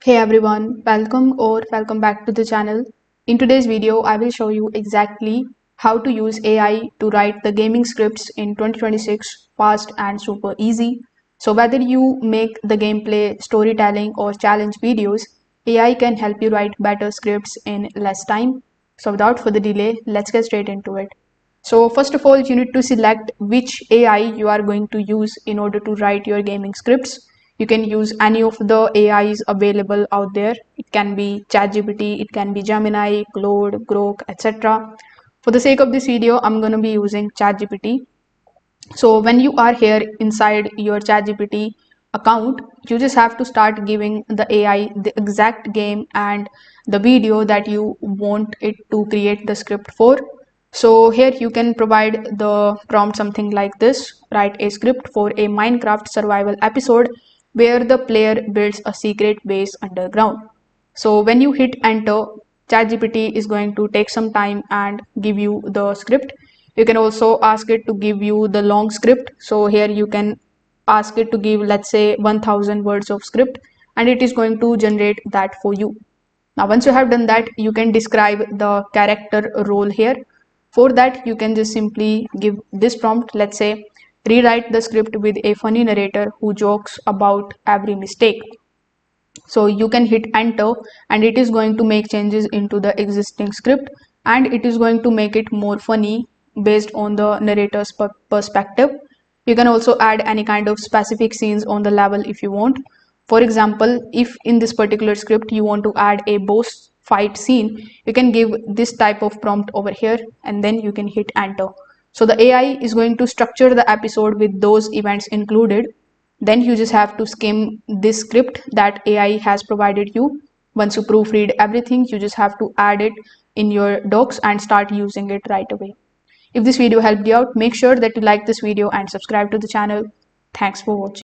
Hey everyone, welcome back to the channel. In today's video, I will show you exactly how to use AI to write the gaming scripts in 2026 fast and super easy. So whether you make the gameplay, storytelling or challenge videos, AI can help you write better scripts in less time. So without further delay, let's get straight into it. So first of all, you need to select which AI you are going to use in order to write your gaming scripts. You can use any of the AIs available out there. It can be ChatGPT, it can be Gemini, Claude, Grok, etc. For the sake of this video, I'm going to be using ChatGPT. So when you are here inside your ChatGPT account, you just have to start giving the AI the exact game and the video that you want it to create the script for. So here you can provide the prompt something like this: write a script for a Minecraft survival episode where the player builds a secret base underground. So when you hit enter, ChatGPT is going to take some time and give you the script. You can also ask it to give you the long script. So here you can ask it to give, let's say, 1000 words of script, and it is going to generate that for you. Now, once you have done that, you can describe the character role here. For that, you can just simply give this prompt, let's say, rewrite the script with a funny narrator who jokes about every mistake. So you can hit enter and it is going to make changes into the existing script, and it is going to make it more funny based on the narrator's perspective. You can also add any kind of specific scenes on the level if you want. For example, if in this particular script you want to add a boss fight scene, you can give this type of prompt over here and then you can hit enter. So the AI is going to structure the episode with those events included. Then you just have to skim this script that AI has provided you. Once you proofread everything, you just have to add it in your docs and start using it right away. If this video helped you out, make sure that you like this video and subscribe to the channel. Thanks for watching.